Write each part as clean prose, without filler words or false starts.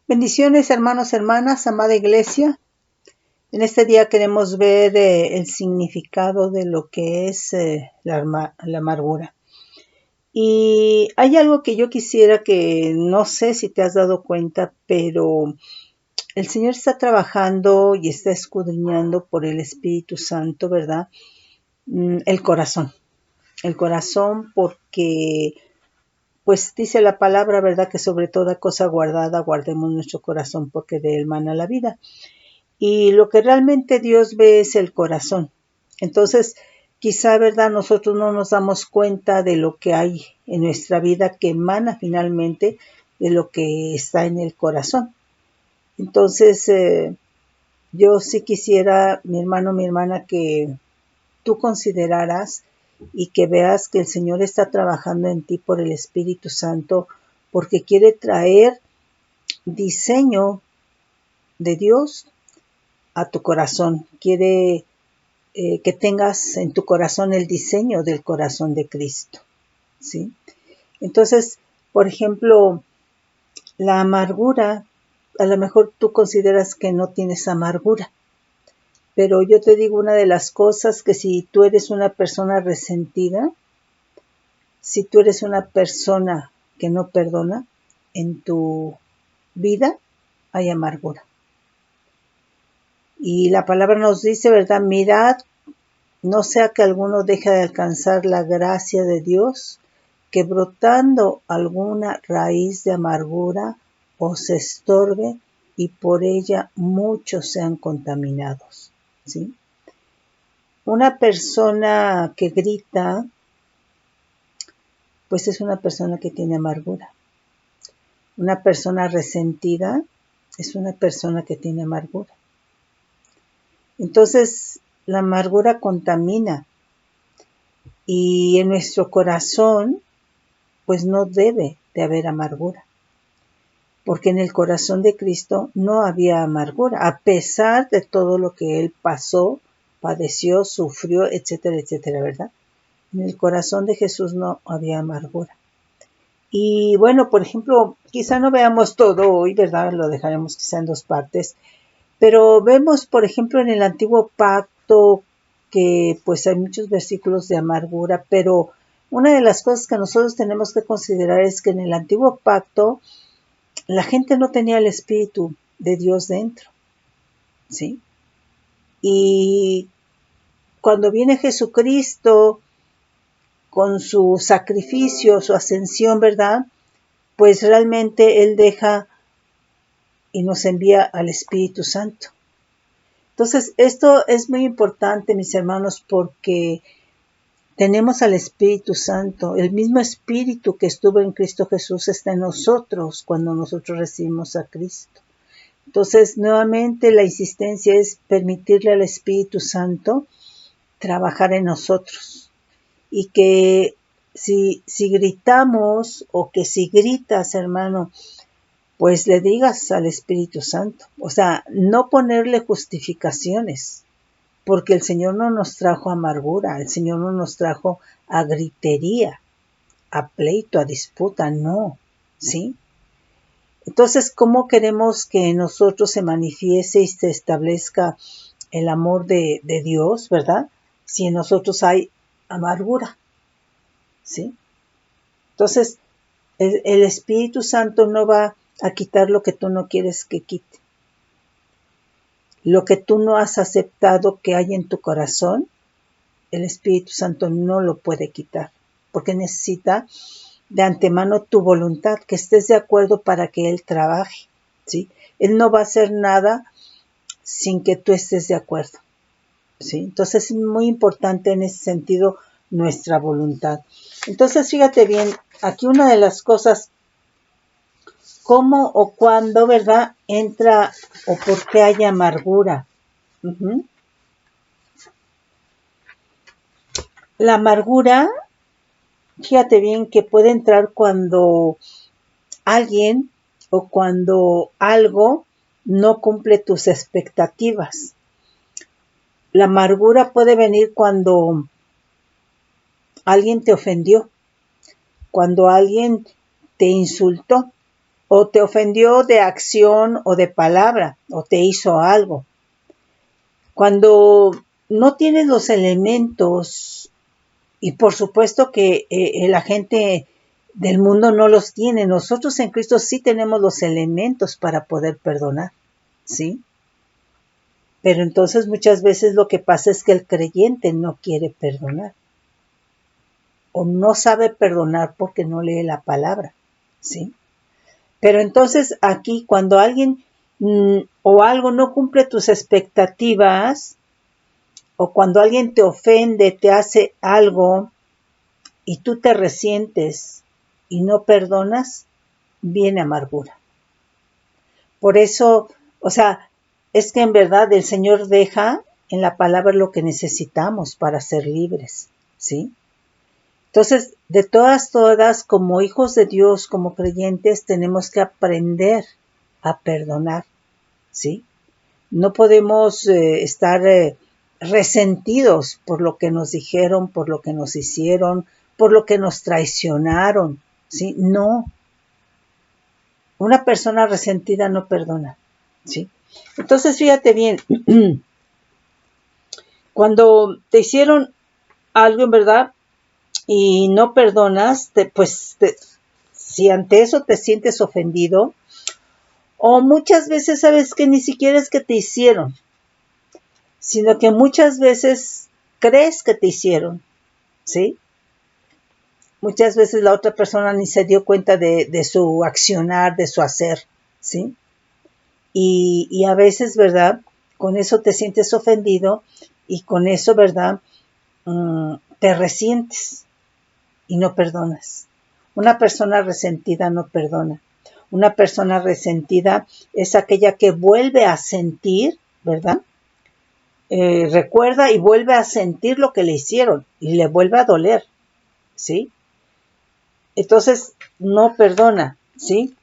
Bendiciones, hermanos, hermanas, amada iglesia. En este día queremos ver el significado de lo que es la amargura. Y hay algo que yo quisiera que no sé si te has dado cuenta, pero el Señor está trabajando y está escudriñando por el Espíritu Santo, ¿verdad? El corazón. El corazón porque, pues dice la palabra, ¿verdad? Que sobre toda cosa guardada guardemos nuestro corazón porque de él mana la vida. Y lo que realmente Dios ve es el corazón. Entonces, quizá, ¿verdad? Nosotros no nos damos cuenta de lo que hay en nuestra vida que emana finalmente de lo que está en el corazón. Entonces, yo sí quisiera, mi hermano, mi hermana, que tú consideraras y que veas que el Señor está trabajando en ti por el Espíritu Santo, porque quiere traer diseño de Dios a tu corazón. Quiere que tengas en tu corazón el diseño del corazón de Cristo, ¿sí? Entonces, por ejemplo, la amargura, a lo mejor tú consideras que no tienes amargura, pero yo te digo una de las cosas que si tú eres una persona resentida, si tú eres una persona que no perdona, en tu vida hay amargura. Y la palabra nos dice, ¿verdad? Mirad, no sea que alguno deje de alcanzar la gracia de Dios, que brotando alguna raíz de amargura os estorbe y por ella muchos sean contaminados, ¿sí? Una persona que grita, pues es una persona que tiene amargura. Una persona resentida es una persona que tiene amargura. Entonces, la amargura contamina y en nuestro corazón, pues no debe de haber amargura. Porque en el corazón de Cristo no había amargura, a pesar de todo lo que Él pasó, padeció, sufrió, etcétera, etcétera, ¿verdad? En el corazón de Jesús no había amargura. Y bueno, por ejemplo, quizá no veamos todo hoy, ¿verdad? Lo dejaremos quizá en dos partes. Pero vemos, por ejemplo, en el Antiguo Pacto que pues hay muchos versículos de amargura, pero una de las cosas que nosotros tenemos que considerar es que en el Antiguo Pacto la gente no tenía el Espíritu de Dios dentro, ¿sí? Y cuando viene Jesucristo con su sacrificio, su ascensión, ¿verdad? Pues realmente Él deja y nos envía al Espíritu Santo. Entonces, esto es muy importante, mis hermanos, porque tenemos al Espíritu Santo. El mismo Espíritu que estuvo en Cristo Jesús está en nosotros cuando nosotros recibimos a Cristo. Entonces, nuevamente la insistencia es permitirle al Espíritu Santo trabajar en nosotros. Y que si gritamos o que si gritas, hermano, pues le digas al Espíritu Santo. O sea, no ponerle justificaciones. Porque el Señor no nos trajo amargura, el Señor no nos trajo a gritería, a pleito, a disputa, no, ¿sí? Entonces, ¿cómo queremos que en nosotros se manifieste y se establezca el amor de Dios, verdad? Si en nosotros hay amargura, ¿sí? Entonces, el Espíritu Santo no va a quitar lo que tú no quieres que quite. Lo que tú no has aceptado que hay en tu corazón, el Espíritu Santo no lo puede quitar, porque necesita de antemano tu voluntad, que estés de acuerdo para que Él trabaje, ¿sí? Él no va a hacer nada sin que tú estés de acuerdo, ¿sí? Entonces es muy importante en ese sentido nuestra voluntad. Entonces fíjate bien, aquí una de las cosas, cómo o cuándo, ¿verdad? Entra o por qué hay amargura. La amargura, fíjate bien que puede entrar cuando alguien o cuando algo no cumple tus expectativas. La amargura puede venir cuando alguien te ofendió, cuando alguien te insultó, o te ofendió de acción o de palabra, o te hizo algo. Cuando no tienes los elementos, y por supuesto que la gente del mundo no los tiene, nosotros en Cristo sí tenemos los elementos para poder perdonar, ¿sí? Pero entonces muchas veces lo que pasa es que el creyente no quiere perdonar, o no sabe perdonar porque no lee la palabra, ¿sí? Pero entonces aquí cuando alguien o algo no cumple tus expectativas, o cuando alguien te ofende, te hace algo y tú te resientes y no perdonas, viene amargura. Por eso, o sea, es que en verdad el Señor deja en la palabra lo que necesitamos para ser libres, ¿sí? Entonces, de todas, como hijos de Dios, como creyentes, tenemos que aprender a perdonar, ¿sí? No podemos estar resentidos por lo que nos dijeron, por lo que nos hicieron, por lo que nos traicionaron, ¿sí? No. Una persona resentida no perdona, ¿sí? Entonces, fíjate bien, cuando te hicieron algo en verdad y no perdonas, si ante eso te sientes ofendido, o muchas veces sabes que ni siquiera es que te hicieron, sino que muchas veces crees que te hicieron, ¿sí? Muchas veces la otra persona ni se dio cuenta de su accionar, de su hacer, ¿sí? Y a veces, ¿verdad? Con eso te sientes ofendido y con eso, ¿verdad? Te resientes y no perdonas. Una persona resentida no perdona. Una persona resentida es aquella que vuelve a sentir, ¿verdad? Recuerda y vuelve a sentir lo que le hicieron y le vuelve a doler, ¿sí? Entonces, no perdona, ¿sí?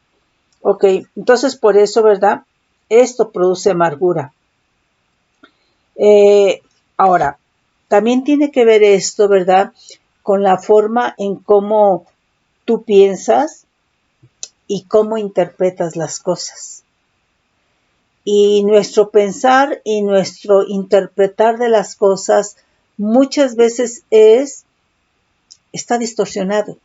Ok, entonces por eso, ¿verdad? Esto produce amargura. Ahora, también tiene que ver esto, ¿verdad? Con la forma en cómo tú piensas y cómo interpretas las cosas. Y nuestro pensar y nuestro interpretar de las cosas muchas veces está distorsionado,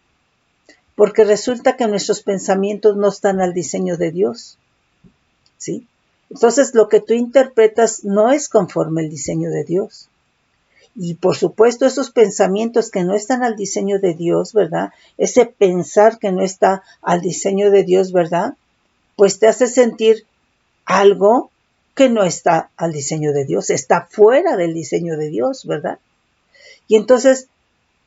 porque resulta que nuestros pensamientos no están al diseño de Dios, ¿sí? Entonces lo que tú interpretas no es conforme al diseño de Dios. Y por supuesto esos pensamientos que no están al diseño de Dios, ¿verdad? Ese pensar que no está al diseño de Dios, ¿verdad? Pues te hace sentir algo que no está al diseño de Dios, está fuera del diseño de Dios, ¿verdad? Y entonces,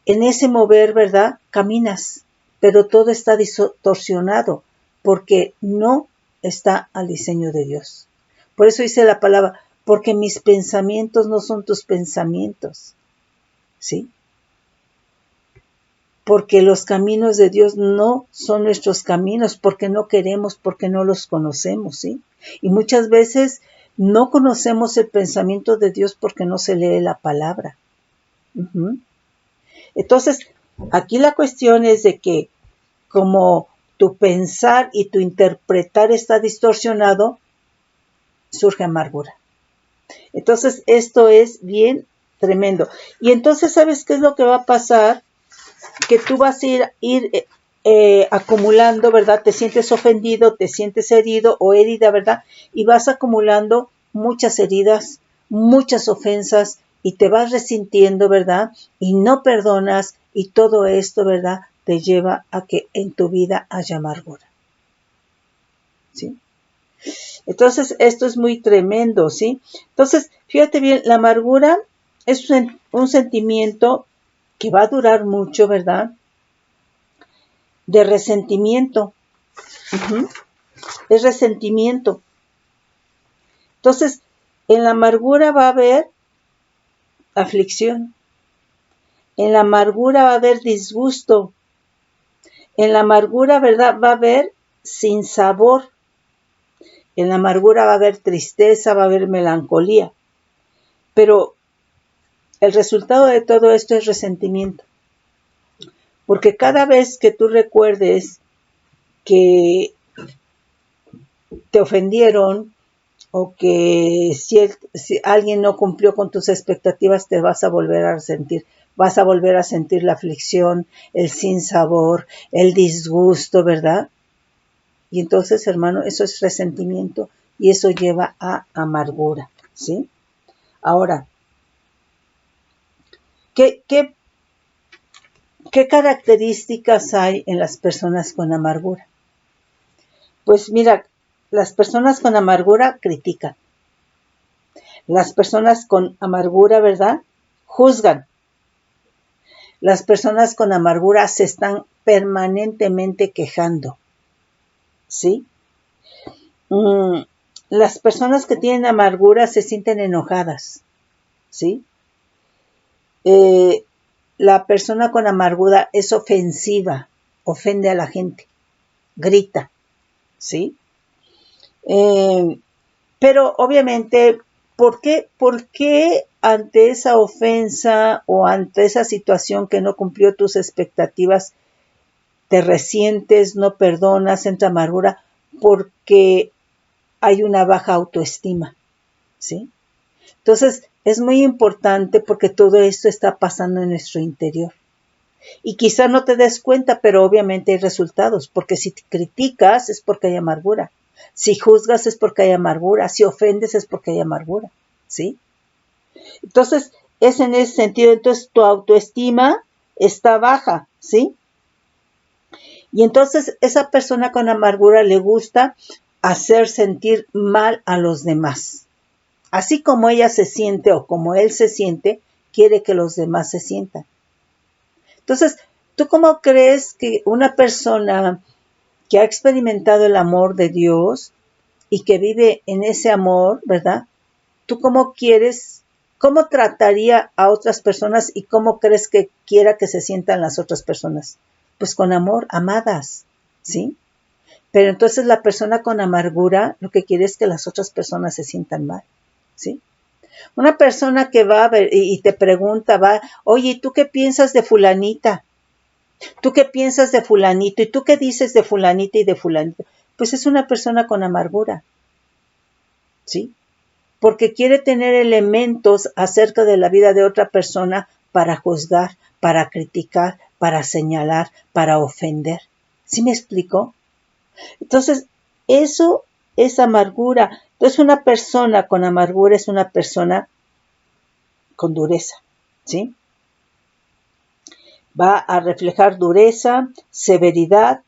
en ese mover, ¿verdad? Caminas, pero todo está distorsionado porque no está al diseño de Dios. Por eso dice la palabra, porque mis pensamientos no son tus pensamientos, ¿sí? Porque los caminos de Dios no son nuestros caminos, porque no queremos, porque no los conocemos, ¿sí? Y muchas veces no conocemos el pensamiento de Dios porque no se lee la palabra. Entonces, aquí la cuestión es de que como tu pensar y tu interpretar está distorsionado, surge amargura. Entonces, esto es bien tremendo. Y entonces, ¿sabes qué es lo que va a pasar? Que tú vas a ir acumulando, ¿verdad? Te sientes ofendido, te sientes herido o herida, ¿verdad? Y vas acumulando muchas heridas, muchas ofensas y te vas resintiendo, ¿verdad? Y no perdonas y todo esto, ¿verdad? Te lleva a que en tu vida haya amargura, ¿sí? Entonces, esto es muy tremendo, ¿sí? Entonces, fíjate bien, la amargura es un sentimiento que va a durar mucho, ¿verdad? De resentimiento. Es resentimiento. Entonces, en la amargura va a haber aflicción. En la amargura va a haber disgusto. En la amargura, ¿verdad? Va a haber sinsabor. En la amargura va a haber tristeza, va a haber melancolía. Pero el resultado de todo esto es resentimiento. Porque cada vez que tú recuerdes que te ofendieron, o que si alguien no cumplió con tus expectativas, te vas a volver a sentir. Vas a volver a sentir la aflicción, el sinsabor, el disgusto, ¿verdad? Y entonces, hermano, eso es resentimiento y eso lleva a amargura, ¿sí? Ahora, ¿qué características hay en las personas con amargura? Pues mira, las personas con amargura critican. Las personas con amargura, ¿verdad? Juzgan. Las personas con amargura se están permanentemente quejando, ¿sí? Las personas que tienen amargura se sienten enojadas, ¿sí? La persona con amargura es ofensiva, ofende a la gente, grita, ¿sí? Pero obviamente, ¿por qué ante esa ofensa o ante esa situación que no cumplió tus expectativas, te resientes, no perdonas, entra amargura? Porque hay una baja autoestima, ¿sí? Entonces, es muy importante porque todo esto está pasando en nuestro interior. Y quizá no te des cuenta, pero obviamente hay resultados, porque si te criticas es porque hay amargura. Si juzgas es porque hay amargura. Si ofendes es porque hay amargura, ¿sí? Entonces, es en ese sentido, entonces tu autoestima está baja, ¿sí? Y entonces esa persona con amargura le gusta hacer sentir mal a los demás. Así como ella se siente o como él se siente, quiere que los demás se sientan. Entonces, ¿tú cómo crees que una persona que ha experimentado el amor de Dios y que vive en ese amor, ¿verdad? ¿Tú cómo trataría a otras personas y cómo crees que quiera que se sientan las otras personas? Pues con amor, amadas, ¿sí? Pero entonces la persona con amargura lo que quiere es que las otras personas se sientan mal, ¿sí? Una persona que va a ver y te pregunta, oye, ¿tú qué piensas de fulanita? ¿Tú qué piensas de fulanito? ¿Y tú qué dices de fulanita y de fulanito? Pues es una persona con amargura, ¿sí? Porque quiere tener elementos acerca de la vida de otra persona para juzgar, para criticar, para señalar, para ofender. ¿Sí me explico? Entonces, eso es amargura. Entonces, una persona con amargura es una persona con dureza, ¿sí? Va a reflejar dureza, severidad.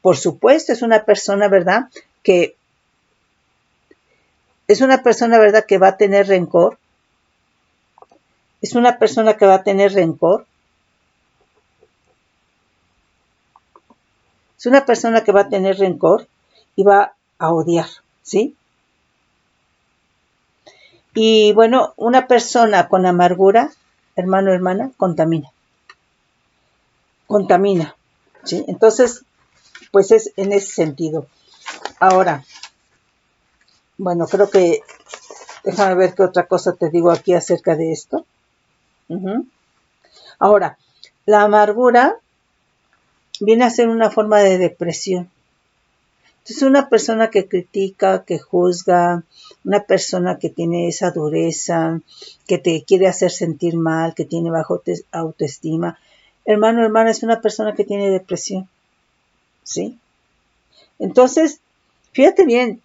Por supuesto, es una persona, ¿verdad? Que va a tener rencor. Es una persona que va a tener rencor. Es una persona que va a tener rencor y va a odiar, ¿sí? Y bueno, una persona con amargura, hermano, hermana, contamina, ¿sí? Entonces, pues es en ese sentido. Ahora, bueno, creo que, déjame ver qué otra cosa te digo aquí acerca de esto. Ahora, la amargura viene a ser una forma de depresión. Entonces, una persona que critica, que juzga, una persona que tiene esa dureza, que te quiere hacer sentir mal, que tiene bajo autoestima, hermano, hermana, es una persona que tiene depresión, ¿sí? Entonces, fíjate bien,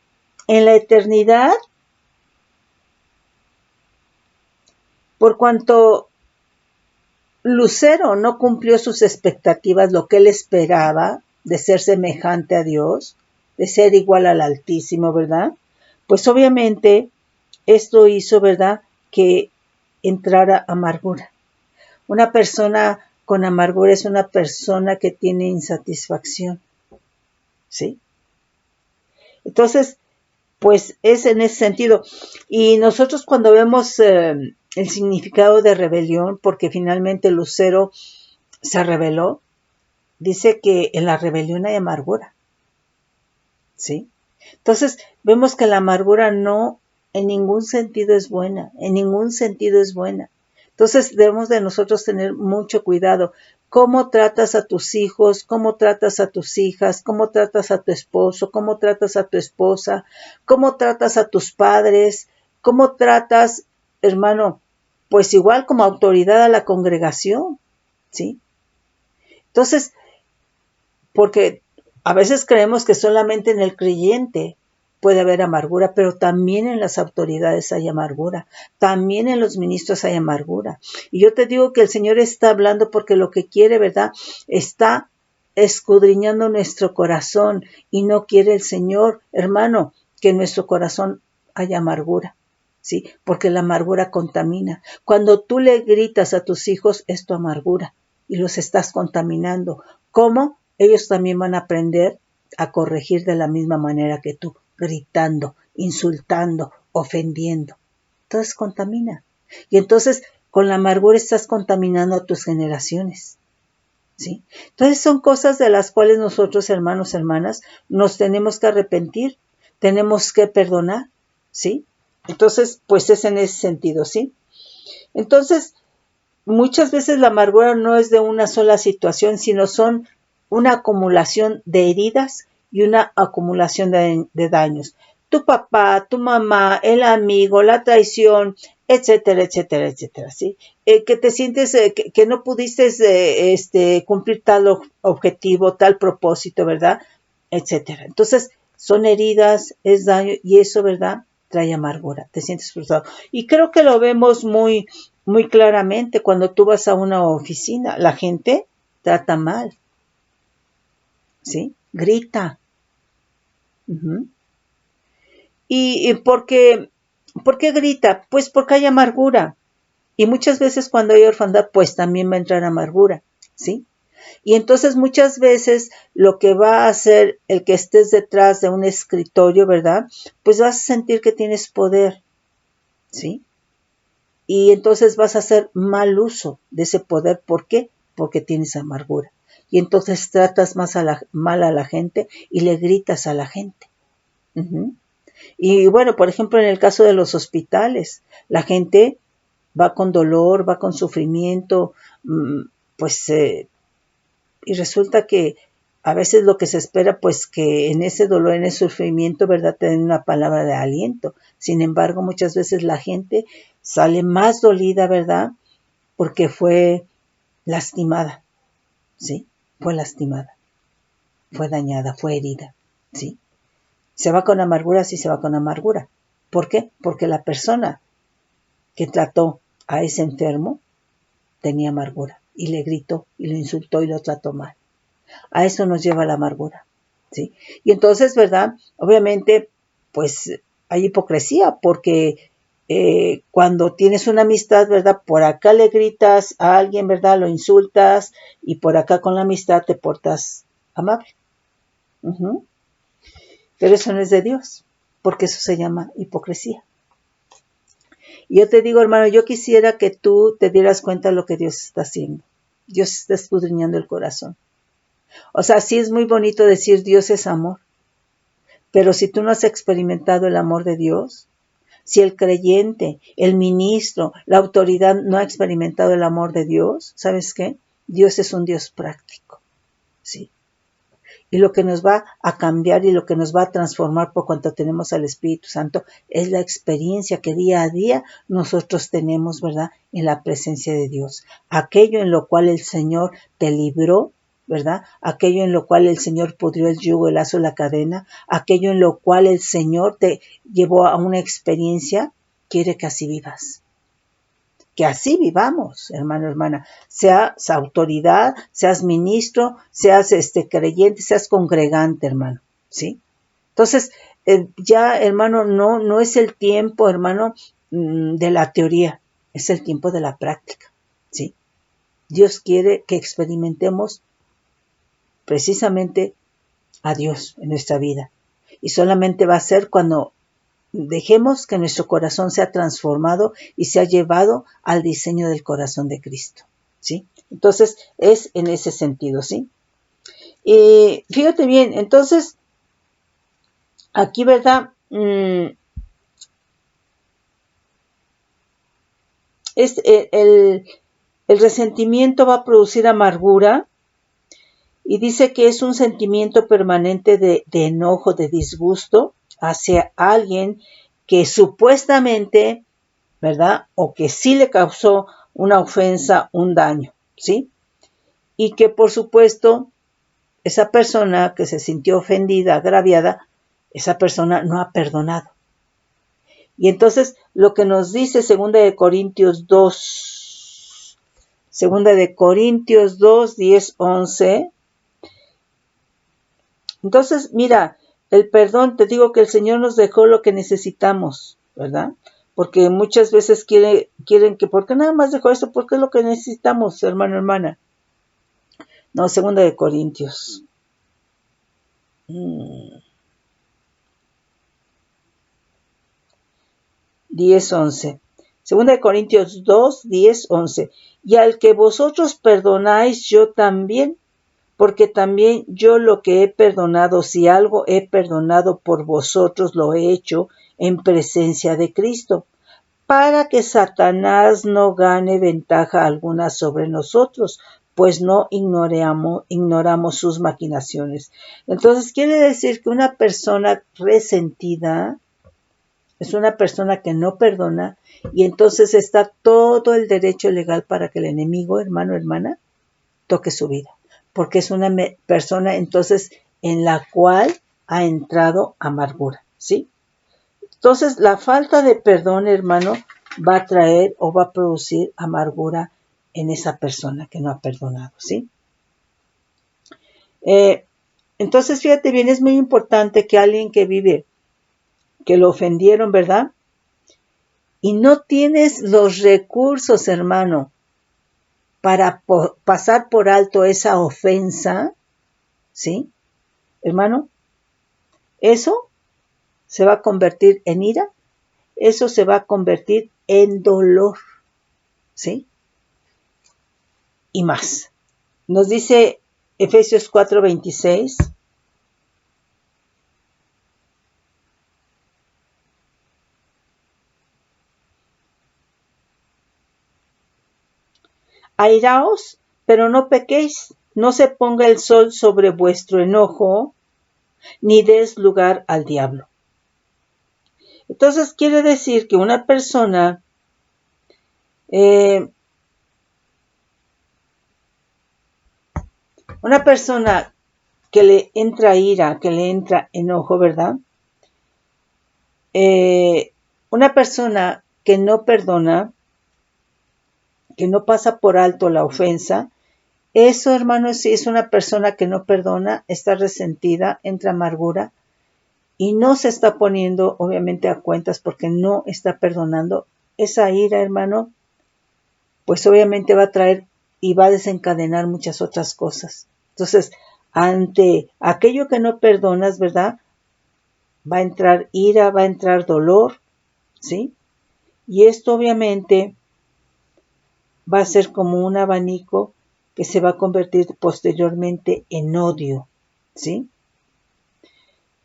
en la eternidad, por cuanto Lucero no cumplió sus expectativas, lo que él esperaba de ser semejante a Dios, de ser igual al Altísimo, ¿verdad? Pues obviamente esto hizo, ¿verdad?, que entrara amargura. Una persona con amargura es una persona que tiene insatisfacción, ¿sí? Entonces, pues es en ese sentido. Y nosotros cuando vemos el significado de rebelión, porque finalmente Lucero se rebeló, dice que en la rebelión hay amargura, ¿sí? Entonces, vemos que la amargura no en ningún sentido es buena, en ningún sentido es buena. Entonces, debemos de nosotros tener mucho cuidado, cómo tratas a tus hijos, cómo tratas a tus hijas, cómo tratas a tu esposo, cómo tratas a tu esposa, cómo tratas a tus padres, cómo tratas, hermano, pues igual como autoridad a la congregación, ¿sí? Entonces, porque a veces creemos que solamente en el creyente puede haber amargura, pero también en las autoridades hay amargura, también en los ministros hay amargura. Y yo te digo que el Señor está hablando porque lo que quiere, ¿verdad? Está escudriñando nuestro corazón y no quiere el Señor, hermano, que en nuestro corazón haya amargura. ¿Sí? Porque la amargura contamina. Cuando tú le gritas a tus hijos, es tu amargura y los estás contaminando. ¿Cómo? Ellos también van a aprender a corregir de la misma manera que tú, gritando, insultando, ofendiendo. Entonces contamina. Y entonces con la amargura estás contaminando a tus generaciones. ¿Sí? Entonces son cosas de las cuales nosotros, hermanos, hermanas, nos tenemos que arrepentir, tenemos que perdonar, ¿sí? Entonces, pues es en ese sentido, ¿sí? Entonces, muchas veces la amargura no es de una sola situación, sino son una acumulación de heridas y una acumulación de daños. Tu papá, tu mamá, el amigo, la traición, etcétera, etcétera, etcétera, ¿sí? Que te sientes que no pudiste cumplir tal objetivo, tal propósito, ¿verdad? Etcétera. Entonces, son heridas, es daño y eso, ¿verdad? Trae amargura, te sientes frustrado. Y creo que lo vemos muy claramente cuando tú vas a una oficina. La gente trata mal, ¿sí? Grita. Uh-huh. ¿Y por qué grita? Pues porque hay amargura. Y muchas veces cuando hay orfandad, pues también va a entrar amargura, ¿sí? Y entonces muchas veces lo que va a hacer el que estés detrás de un escritorio, ¿verdad? Pues vas a sentir que tienes poder, ¿sí? Y entonces vas a hacer mal uso de ese poder. ¿Por qué? Porque tienes amargura. Y entonces tratas mal a la gente y le gritas a la gente. Uh-huh. Y bueno, por ejemplo, en el caso de los hospitales, la gente va con dolor, va con sufrimiento, pues, y resulta que a veces lo que se espera, pues que en ese dolor, en ese sufrimiento, ¿verdad?, te den una palabra de aliento. Sin embargo, muchas veces la gente sale más dolida, ¿verdad?, porque fue lastimada, ¿sí? Fue lastimada, fue dañada, fue herida, ¿sí? Se va con amargura, sí se va con amargura. ¿Por qué? Porque la persona que trató a ese enfermo tenía amargura y le gritó y lo insultó y lo trató mal. A eso nos lleva la amargura, ¿sí? Y entonces, ¿verdad? Obviamente, pues hay hipocresía porque cuando tienes una amistad, ¿verdad? Por acá le gritas a alguien, ¿verdad? Lo insultas y por acá con la amistad te portas amable. Uh-huh. Pero eso no es de Dios, porque eso se llama hipocresía. Y yo te digo, hermano, yo quisiera que tú te dieras cuenta de lo que Dios está haciendo. Dios está escudriñando el corazón. O sea, sí es muy bonito decir Dios es amor, pero si tú no has experimentado el amor de Dios, si el creyente, el ministro, la autoridad no ha experimentado el amor de Dios, ¿sabes qué? Dios es un Dios práctico, ¿sí? Y lo que nos va a cambiar y lo que nos va a transformar por cuanto tenemos al Espíritu Santo es la experiencia que día a día nosotros tenemos, ¿verdad?, en la presencia de Dios. Aquello en lo cual el Señor te libró, ¿verdad? Aquello en lo cual el Señor pudrió el yugo, el lazo, la cadena, aquello en lo cual el Señor te llevó a una experiencia, quiere que así vivas. Que así vivamos, hermano, hermana, seas autoridad, seas ministro, seas creyente, seas congregante, hermano, ¿sí? Entonces, ya, hermano, no es el tiempo, hermano, de la teoría, es el tiempo de la práctica, ¿sí? Dios quiere que experimentemos precisamente a Dios en nuestra vida. Y solamente va a ser cuando dejemos que nuestro corazón sea transformado y sea llevado al diseño del corazón de Cristo, ¿sí? Entonces, es en ese sentido, ¿sí? Y fíjate bien, entonces, aquí, ¿verdad? Es El resentimiento va a producir amargura y dice que es un sentimiento permanente de enojo, de disgusto hacia alguien que supuestamente, ¿verdad? O que sí le causó una ofensa, un daño, ¿sí? Y que por supuesto esa persona que se sintió ofendida, agraviada, esa persona no ha perdonado. Y entonces lo que nos dice 2 de Corintios 2, 10, 11. Entonces, mira, el perdón, te digo que el Señor nos dejó lo que necesitamos, ¿verdad? Porque muchas veces quieren que, ¿por qué nada más dejó esto? Porque es lo que necesitamos, hermano, hermana. No, 2 de Corintios. 10, 11. 2 de Corintios 2, 10, 11. Y al que vosotros perdonáis, yo también, porque también yo lo que he perdonado, si algo he perdonado por vosotros, lo he hecho en presencia de Cristo, para que Satanás no gane ventaja alguna sobre nosotros, pues no ignoramos sus maquinaciones. Entonces quiere decir que una persona resentida es una persona que no perdona y entonces está todo el derecho legal para que el enemigo, hermano, hermana, toque su vida. Porque es una persona entonces en la cual ha entrado amargura, ¿sí? Entonces la falta de perdón, hermano, va a traer o va a producir amargura en esa persona que no ha perdonado, ¿sí? Entonces fíjate bien, es muy importante que alguien que vive, que lo ofendieron, ¿verdad? Y no tienes los recursos, hermano, para pasar por alto esa ofensa, ¿sí? Hermano, eso se va a convertir en ira, eso se va a convertir en dolor, ¿sí? Y más. Nos dice Efesios 4:26. Airaos, pero no pequéis, no se ponga el sol sobre vuestro enojo, ni des lugar al diablo. Entonces quiere decir que una persona que le entra ira, que le entra enojo, ¿verdad? Una persona que no perdona, que no pasa por alto la ofensa, eso, hermano, si es una persona que no perdona, está resentida, entra amargura y no se está poniendo, obviamente, a cuentas porque no está perdonando. Esa ira, hermano, pues obviamente va a traer y va a desencadenar muchas otras cosas. Entonces, ante aquello que no perdonas, ¿verdad? Va a entrar ira, va a entrar dolor, ¿sí? Y esto obviamente va a ser como un abanico que se va a convertir posteriormente en odio, ¿sí?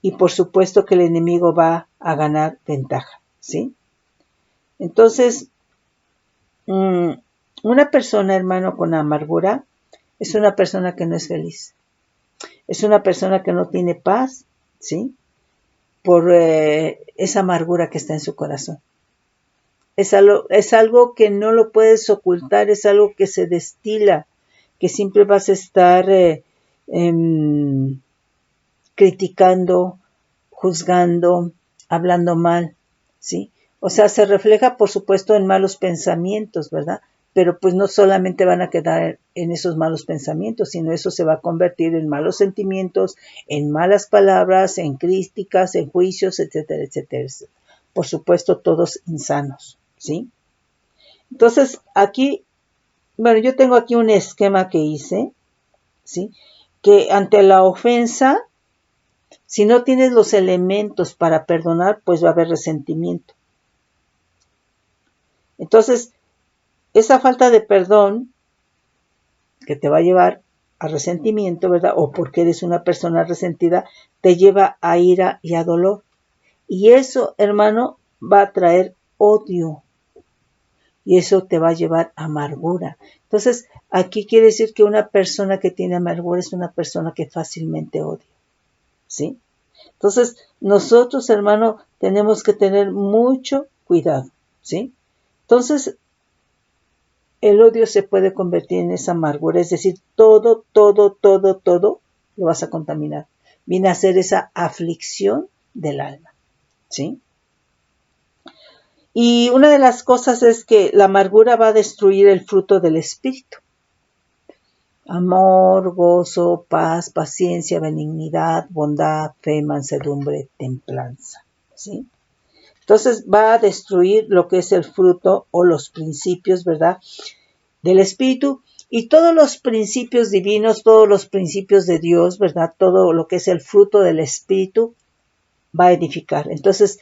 Y por supuesto que el enemigo va a ganar ventaja, ¿sí? Entonces, una persona, hermano, con amargura es una persona que no es feliz. Es una persona que no tiene paz, ¿sí? Por esa amargura que está en su corazón. Es algo que no lo puedes ocultar, es algo que se destila, que siempre vas a estar criticando, juzgando, hablando mal, ¿sí? O sea, se refleja, por supuesto, en malos pensamientos, ¿verdad? Pero pues no solamente van a quedar en esos malos pensamientos, sino eso se va a convertir en malos sentimientos, en malas palabras, en críticas, en juicios, etcétera, etcétera. Por supuesto, todos insanos, ¿sí? Entonces, aquí, bueno, yo tengo aquí un esquema que hice, ¿sí? Que ante la ofensa, si no tienes los elementos para perdonar, pues va a haber resentimiento. Entonces, esa falta de perdón que te va a llevar a resentimiento, ¿verdad? O porque eres una persona resentida, te lleva a ira y a dolor. Y eso, hermano, va a traer odio. y eso te va a llevar a amargura. Entonces, aquí quiere decir que una persona que tiene amargura es una persona que fácilmente odia, ¿sí? Entonces, nosotros, hermano, tenemos que tener mucho cuidado, ¿sí? Entonces, el odio se puede convertir en esa amargura, es decir, todo lo vas a contaminar. Viene a ser esa aflicción del alma, ¿sí? Y una de las cosas es que la amargura va a destruir el fruto del espíritu. Amor, gozo, paz, paciencia, benignidad, bondad, fe, mansedumbre, templanza, ¿sí? Entonces va a destruir lo que es el fruto o los principios, ¿verdad?, del espíritu, y todos los principios divinos, todos los principios de Dios, ¿verdad?, todo lo que es el fruto del espíritu va a edificar. Entonces,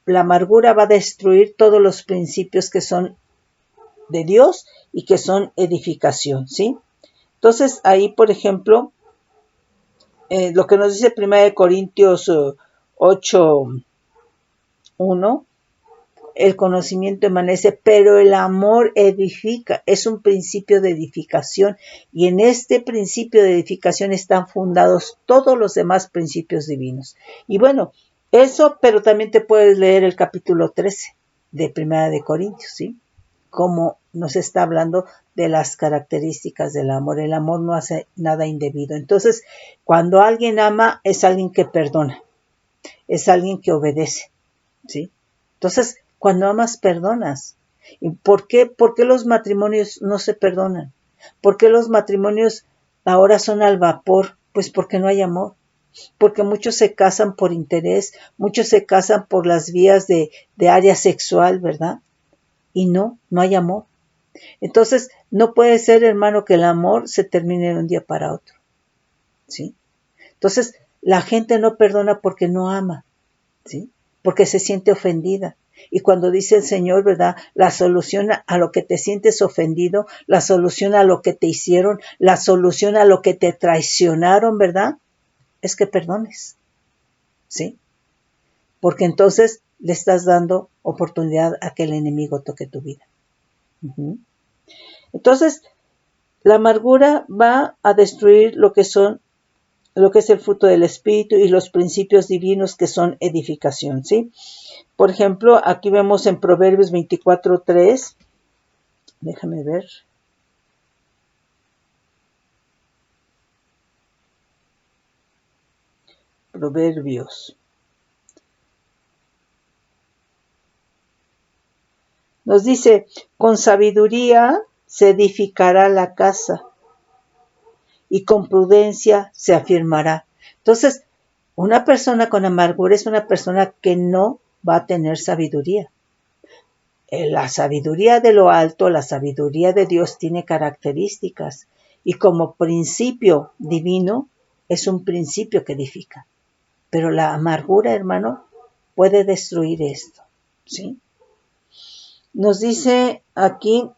la amargura va a destruir todos los principios que son de Dios y que son edificación, ¿sí? Entonces, ahí, por ejemplo, lo que nos dice 1 Corintios 8:1, el conocimiento emanece, pero el amor edifica, es un principio de edificación, y en este principio de edificación están fundados todos los demás principios divinos. Y bueno, eso, pero también te puedes leer el capítulo 13 de 1 Corintios, ¿sí? Como nos está hablando de las características del amor. El amor no hace nada indebido. Entonces, cuando alguien ama, es alguien que perdona, es alguien que obedece, ¿sí? Entonces, cuando amas, perdonas. ¿Y por qué los matrimonios no se perdonan? ¿Por qué los matrimonios ahora son al vapor? Pues porque no hay amor. Porque muchos se casan por interés, muchos se casan por las vías de área sexual, ¿verdad? Y no hay amor. Entonces, no puede ser, hermano, que el amor se termine de un día para otro, ¿sí? Entonces, la gente no perdona porque no ama, ¿sí? Porque se siente ofendida. Y cuando dice el Señor, ¿verdad?, la solución a lo que te sientes ofendido, la solución a lo que te hicieron, la solución a lo que te traicionaron, ¿verdad?, es que perdones, ¿sí? Porque entonces le estás dando oportunidad a que el enemigo toque tu vida. Uh-huh. Entonces, la amargura va a destruir lo que es el fruto del espíritu y los principios divinos que son edificación, ¿sí? Por ejemplo, aquí vemos en Proverbios 24:3, déjame ver. Proverbios. Nos dice, con sabiduría se edificará la casa y con prudencia se afirmará. Entonces, una persona con amargura es una persona que no va a tener sabiduría. La sabiduría de lo alto, la sabiduría de Dios tiene características y como principio divino es un principio que edifica. Pero la amargura, hermano, puede destruir esto, ¿sí? Nos dice aquí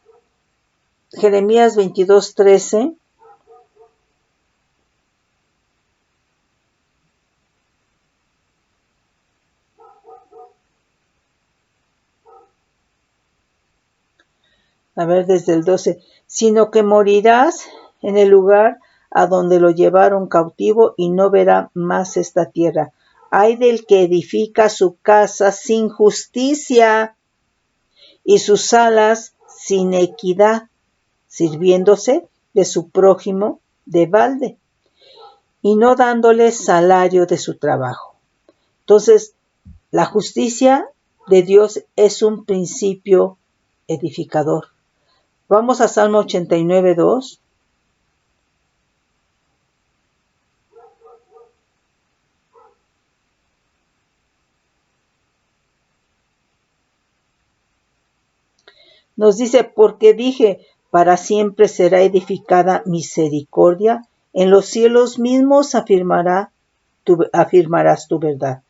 Jeremías 22:13. A ver, desde el 12. Sino que morirás en el lugar a donde lo llevaron cautivo y no verá más esta tierra. Ay del que edifica su casa sin justicia y sus alas sin equidad, sirviéndose de su prójimo de balde y no dándole salario de su trabajo. Entonces, la justicia de Dios es un principio edificador. Vamos a Salmo 89:2. Nos dice, porque dije, para siempre será edificada misericordia, en los cielos mismos afirmarás tu verdad.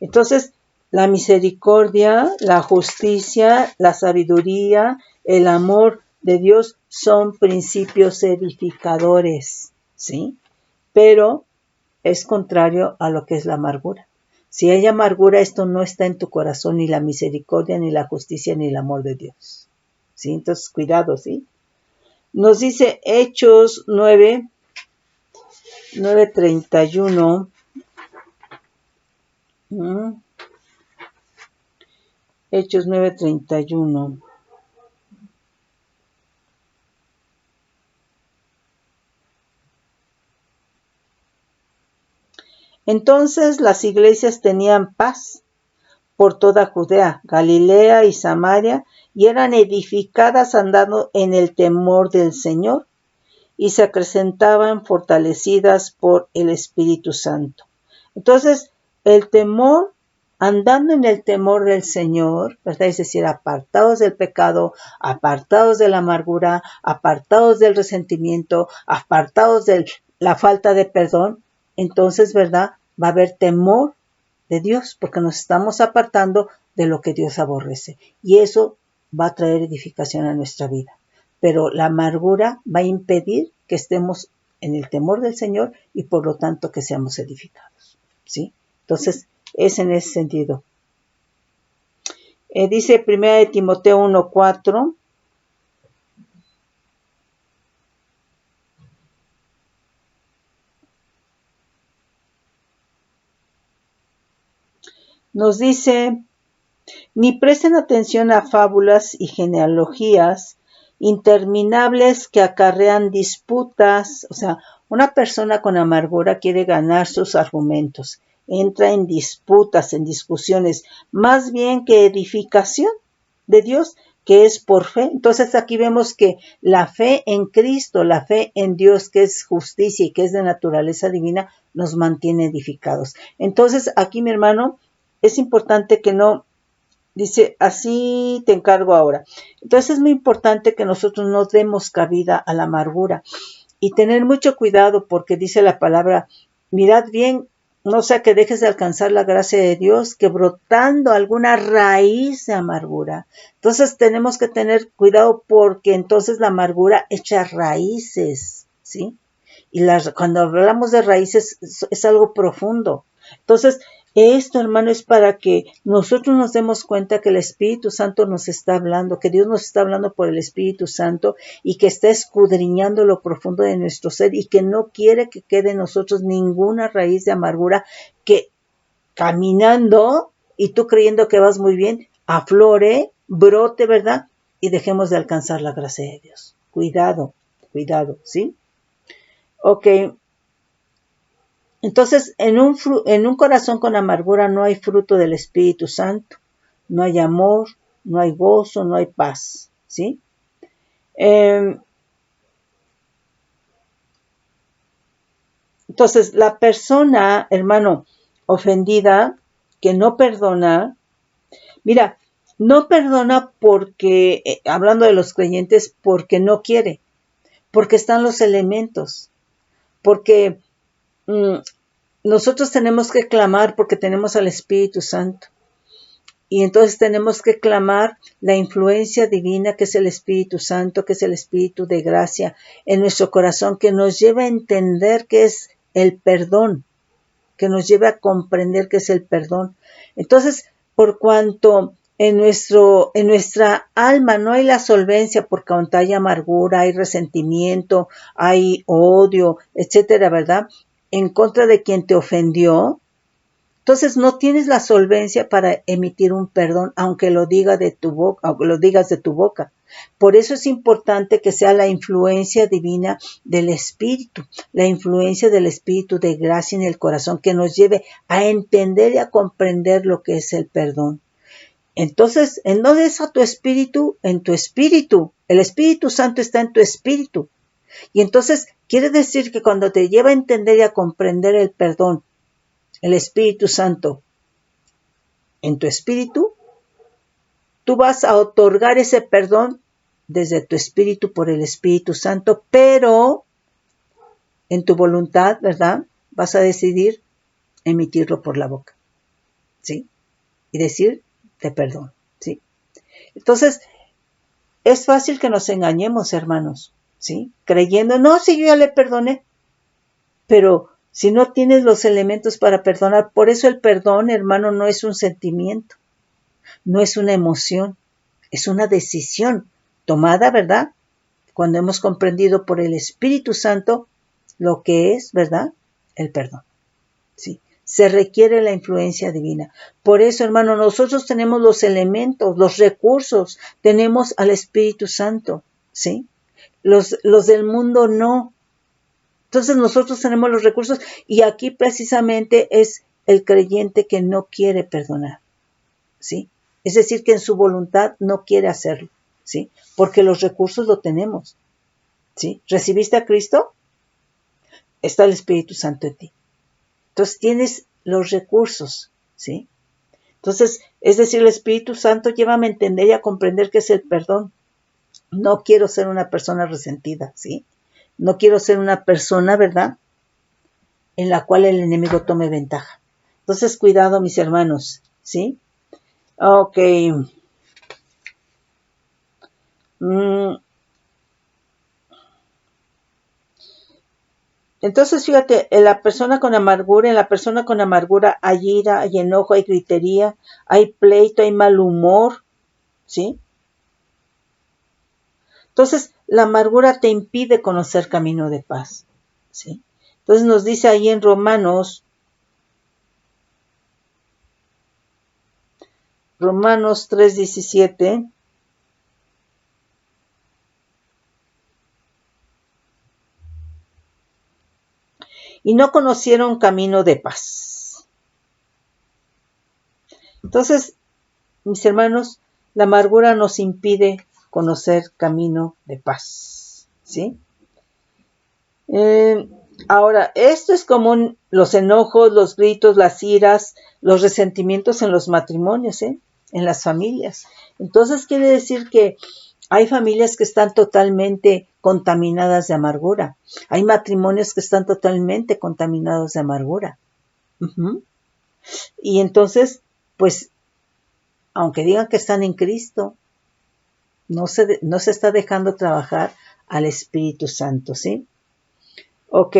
Entonces, la misericordia, la justicia, la sabiduría, el amor de Dios son principios edificadores, ¿sí? Pero es contrario a lo que es la amargura. Si hay amargura, esto no está en tu corazón, ni la misericordia, ni la justicia, ni el amor de Dios. ¿sí? Entonces, cuidado, ¿sí? Nos dice Hechos 9:31. Hechos 9:31. Entonces las iglesias tenían paz por toda Judea, Galilea y Samaria, y eran edificadas andando en el temor del Señor, y se acrecentaban fortalecidas por el Espíritu Santo. Entonces, el temor, andando en el temor del Señor, ¿verdad? Es decir, apartados del pecado, apartados de la amargura, apartados del resentimiento, apartados de la falta de perdón, entonces, ¿verdad? Va a haber temor de Dios, porque nos estamos apartando de lo que Dios aborrece. Y eso va a traer edificación a nuestra vida. Pero la amargura va a impedir que estemos en el temor del Señor y por lo tanto que seamos edificados, ¿sí? Entonces, es en ese sentido. Dice 1 Timoteo 1:4. Nos dice: ni presten atención a fábulas y genealogías interminables que acarrean disputas. O sea, una persona con amargura quiere ganar sus argumentos, entra en disputas, en discusiones, más bien que edificación de Dios, que es por fe. Entonces aquí vemos que la fe en Cristo, la fe en Dios, que es justicia y que es de naturaleza divina, nos mantiene edificados. Entonces aquí, mi hermano, es importante que no, dice, así te encargo ahora. Entonces es muy importante que nosotros no demos cabida a la amargura y tener mucho cuidado, porque dice la palabra, mirad bien, no sea que dejes de alcanzar la gracia de Dios, que brotando alguna raíz de amargura. Entonces tenemos que tener cuidado, porque entonces la amargura echa raíces, ¿sí? Y cuando hablamos de raíces es algo profundo. Entonces, esto, hermano, es para que nosotros nos demos cuenta que el Espíritu Santo nos está hablando, que Dios nos está hablando por el Espíritu Santo y que está escudriñando lo profundo de nuestro ser y que no quiere que quede en nosotros ninguna raíz de amargura que caminando y tú creyendo que vas muy bien, aflore, brote, ¿verdad? Y dejemos de alcanzar la gracia de Dios. Cuidado, cuidado, ¿sí? Ok. Entonces, en un corazón con amargura no hay fruto del Espíritu Santo, no hay amor, no hay gozo, no hay paz, ¿sí? Entonces, la persona, hermano, ofendida, que no perdona, mira, no perdona porque, hablando de los creyentes, porque no quiere, porque están los elementos, porque nosotros tenemos que clamar porque tenemos al Espíritu Santo. Y entonces tenemos que clamar la influencia divina, que es el Espíritu Santo, que es el Espíritu de gracia en nuestro corazón, que nos lleva a entender qué es el perdón, que nos lleva a comprender qué es el perdón. Entonces, por cuanto en nuestra alma no hay la solvencia, porque aunque hay amargura, hay resentimiento, hay odio, etcétera, ¿verdad? En contra de quien te ofendió, entonces no tienes la solvencia para emitir un perdón, aunque lo digas de tu boca. Por eso es importante que sea la influencia divina del Espíritu, la influencia del Espíritu de gracia en el corazón, que nos lleve a entender y a comprender lo que es el perdón. Entonces, ¿en dónde está tu espíritu? En tu espíritu. El Espíritu Santo está en tu espíritu. Y entonces quiere decir que cuando te lleva a entender y a comprender el perdón, el Espíritu Santo en tu espíritu, tú vas a otorgar ese perdón desde tu espíritu por el Espíritu Santo, pero en tu voluntad, ¿verdad? Vas a decidir emitirlo por la boca, ¿sí? Y decir, te perdono, ¿sí? Entonces, es fácil que nos engañemos, hermanos, ¿sí? Creyendo, no, si yo ya le perdoné, pero si no tienes los elementos para perdonar, por eso el perdón, hermano, no es un sentimiento, no es una emoción, es una decisión. tomada, ¿verdad? Cuando hemos comprendido por el Espíritu Santo lo que es, ¿verdad? El perdón. ¿Sí? Se requiere la influencia divina. Por eso, hermano, nosotros tenemos los elementos, los recursos, tenemos al Espíritu Santo, ¿sí? Los del mundo no. Entonces nosotros tenemos los recursos y aquí precisamente es el creyente que no quiere perdonar, ¿sí? Es decir, que en su voluntad no quiere hacerlo, ¿sí? Porque los recursos lo tenemos, ¿sí? ¿Recibiste a Cristo? Está el Espíritu Santo en ti. Entonces tienes los recursos, ¿sí? Entonces, es decir, el Espíritu Santo llévame a entender y a comprender qué es el perdón. No quiero ser una persona resentida, ¿sí? No quiero ser una persona, ¿verdad?, en la cual el enemigo tome ventaja. Entonces, cuidado, mis hermanos, ¿sí? Ok. Entonces, fíjate, en la persona con amargura hay ira, hay enojo, hay gritería, hay pleito, hay mal humor, ¿sí? Entonces, la amargura te impide conocer camino de paz, ¿sí? Entonces nos dice ahí en Romanos 3:17, y no conocieron camino de paz. Entonces, mis hermanos, la amargura nos impide conocer camino de paz, ¿sí? Ahora, esto es común, los enojos, los gritos, las iras, los resentimientos en los matrimonios, en las familias. Entonces quiere decir que hay familias que están totalmente contaminadas de amargura. Hay matrimonios que están totalmente contaminados de amargura. Y entonces, pues, aunque digan que están en Cristo, no se está dejando trabajar al Espíritu Santo, ¿sí? Ok.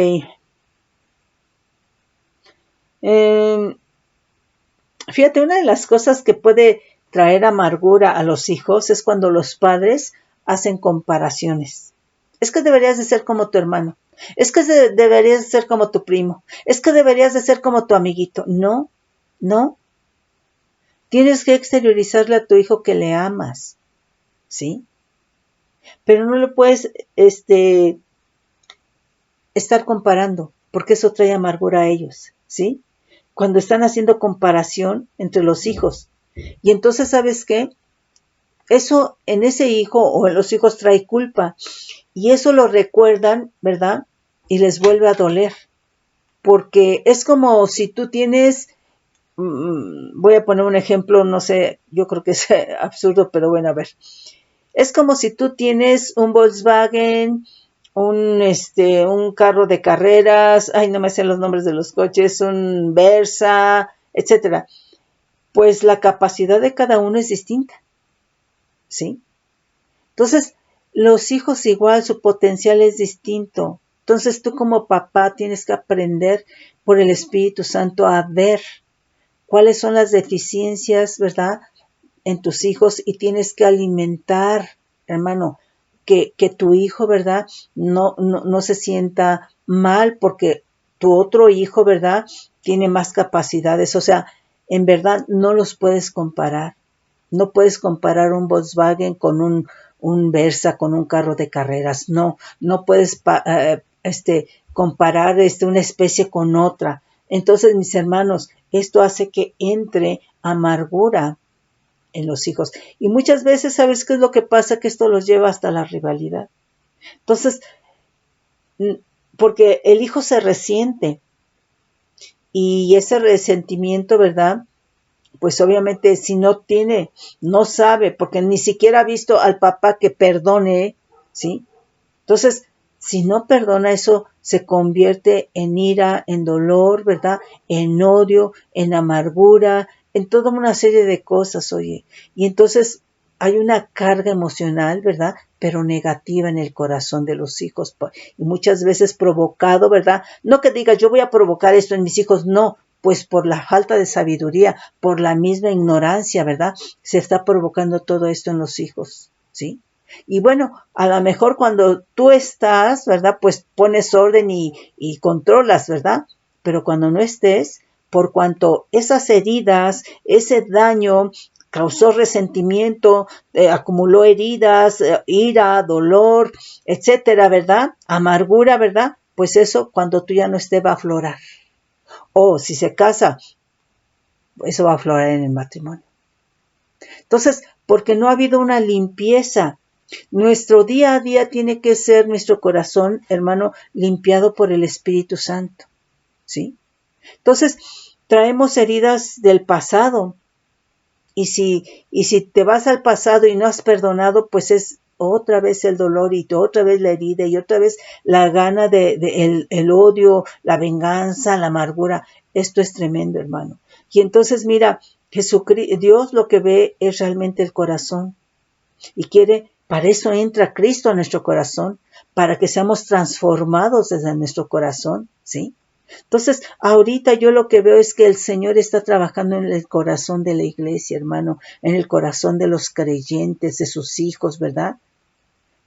Fíjate, una de las cosas que puede traer amargura a los hijos es cuando los padres hacen comparaciones. Es que deberías de ser como tu hermano. Es que deberías de ser como tu primo. Es que deberías de ser como tu amiguito. No, no. Tienes que exteriorizarle a tu hijo que le amas, ¿sí? Pero no lo puedes, estar comparando, porque eso trae amargura a ellos, ¿sí? Cuando están haciendo comparación entre los hijos. Y entonces, ¿sabes qué? Eso en ese hijo o en los hijos trae culpa. Y eso lo recuerdan, ¿verdad? Y les vuelve a doler. Porque es como si tú tienes, voy a poner un ejemplo, no sé, yo creo que es absurdo, pero bueno, a ver. Es como si tú tienes un Volkswagen, un carro de carreras, ay, no me sé los nombres de los coches, un Versa, etcétera. Pues la capacidad de cada uno es distinta, ¿sí? Entonces, los hijos igual, su potencial es distinto. Entonces, tú como papá tienes que aprender por el Espíritu Santo a ver cuáles son las deficiencias, ¿verdad?, en tus hijos, y tienes que alimentar, hermano, que tu hijo, ¿verdad?, no se sienta mal porque tu otro hijo, ¿verdad?, tiene más capacidades. O sea, en verdad no los puedes comparar. No puedes comparar un Volkswagen con un Versa, con un carro de carreras. No puedes comparar una especie con otra. Entonces, mis hermanos, esto hace que entre amargura en los hijos. Y muchas veces, ¿sabes qué es lo que pasa? Que esto los lleva hasta la rivalidad. Entonces, porque el hijo se resiente y ese resentimiento, ¿verdad?, pues obviamente si no sabe, porque ni siquiera ha visto al papá que perdone, ¿sí? Entonces, si no perdona, eso se convierte en ira, en dolor, ¿verdad?, en odio, en amargura, en toda una serie de cosas, oye. Y entonces hay una carga emocional, ¿verdad?, pero negativa en el corazón de los hijos. Y muchas veces provocado, ¿verdad? No que diga, yo voy a provocar esto en mis hijos, no. Pues por la falta de sabiduría, por la misma ignorancia, ¿verdad?, se está provocando todo esto en los hijos, ¿sí? Y bueno, a lo mejor cuando tú estás, ¿verdad? Pues pones orden y controlas, ¿verdad? Pero cuando no estés, por cuanto esas heridas, ese daño causó resentimiento, acumuló heridas, ira, dolor, etcétera, ¿verdad? Amargura, ¿verdad? Pues eso cuando tú ya no estés va a aflorar. O si se casa, eso va a aflorar en el matrimonio. Entonces, porque no ha habido una limpieza. Nuestro día a día tiene que ser nuestro corazón, hermano, limpiado por el Espíritu Santo. ¿Sí? Entonces, traemos heridas del pasado. Y si te vas al pasado y no has perdonado, pues es otra vez el dolor y otra vez la herida y otra vez la gana el odio, la venganza, la amargura. Esto es tremendo, hermano. Y entonces, mira, Dios lo que ve es realmente el corazón. Y para eso entra Cristo a nuestro corazón, para que seamos transformados desde nuestro corazón, ¿sí? Entonces, ahorita yo lo que veo es que el Señor está trabajando en el corazón de la iglesia, hermano, en el corazón de los creyentes, de sus hijos, ¿verdad?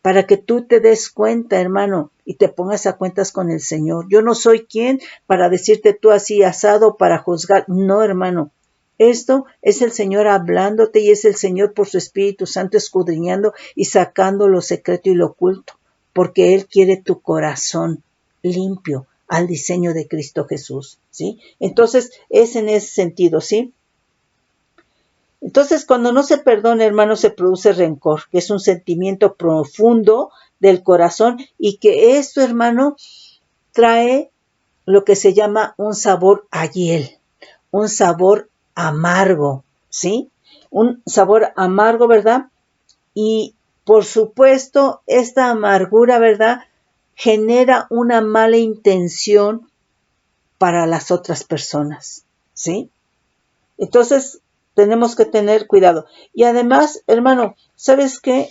Para que tú te des cuenta, hermano, y te pongas a cuentas con el Señor. Yo no soy quien para decirte tú así asado para juzgar. No, hermano. Esto es el Señor hablándote y es el Señor por su Espíritu Santo escudriñando y sacando lo secreto y lo oculto, porque Él quiere tu corazón limpio al diseño de Cristo Jesús, ¿sí? Entonces, es en ese sentido, ¿sí? Entonces, cuando no se perdona, hermano, se produce rencor, que es un sentimiento profundo del corazón y que esto, hermano, trae lo que se llama un sabor a hiel, un sabor amargo, ¿sí? Un sabor amargo, ¿verdad? Y, por supuesto, esta amargura, ¿verdad?, genera una mala intención para las otras personas, ¿sí? Entonces, tenemos que tener cuidado. Y además, hermano, ¿sabes qué?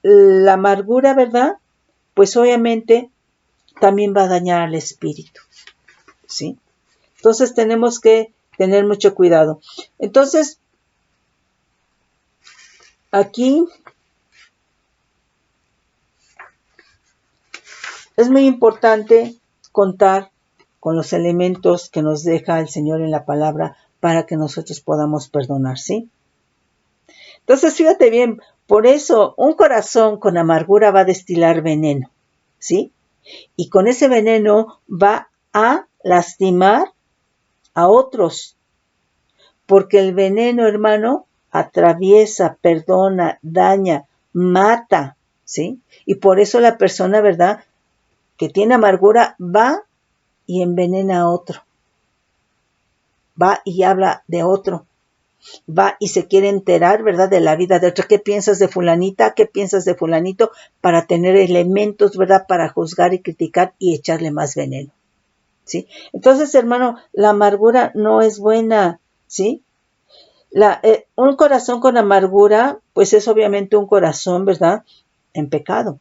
La amargura, ¿verdad? Pues obviamente también va a dañar al espíritu, ¿sí? Entonces, tenemos que tener mucho cuidado. Entonces, aquí es muy importante contar con los elementos que nos deja el Señor en la palabra para que nosotros podamos perdonar, ¿sí? Entonces, fíjate bien, por eso un corazón con amargura va a destilar veneno, ¿sí? Y con ese veneno va a lastimar a otros, porque el veneno, hermano, atraviesa, perdona, daña, mata, ¿sí? Y por eso la persona, ¿verdad?, que tiene amargura va y envenena a otro, va y habla de otro, va y se quiere enterar, ¿verdad?, de la vida de otro. ¿Qué piensas de fulanita? ¿Qué piensas de fulanito? Para tener elementos, ¿verdad?, para juzgar y criticar y echarle más veneno, ¿sí? Entonces, hermano, la amargura no es buena, ¿sí? Un corazón con amargura, pues es obviamente un corazón, ¿verdad?, en pecado.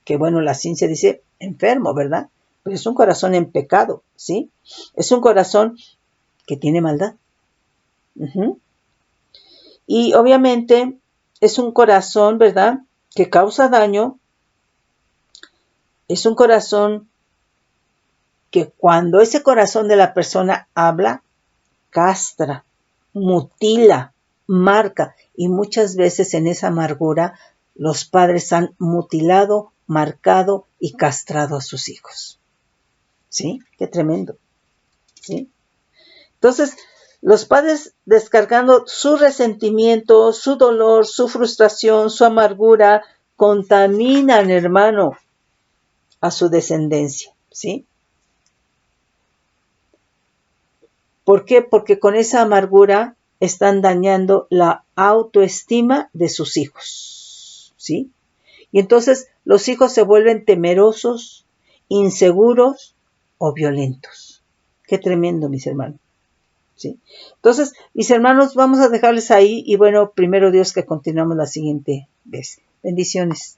Que bueno, la ciencia dice enfermo, ¿verdad? Pero es un corazón en pecado, ¿sí? Es un corazón que tiene maldad. Uh-huh. Y obviamente es un corazón, ¿verdad?, que causa daño. Es un corazón que cuando ese corazón de la persona habla, castra, mutila, marca. Y muchas veces en esa amargura los padres han mutilado, marcado y castrado a sus hijos. ¿Sí? Qué tremendo. ¿Sí? Entonces, los padres descargando su resentimiento, su dolor, su frustración, su amargura, contaminan, hermano, a su descendencia, ¿sí? ¿Por qué? Porque con esa amargura están dañando la autoestima de sus hijos, ¿sí? Y entonces los hijos se vuelven temerosos, inseguros o violentos. Qué tremendo, mis hermanos. ¿Sí? Entonces, mis hermanos, vamos a dejarles ahí y bueno, primero Dios que continuamos la siguiente vez. Bendiciones.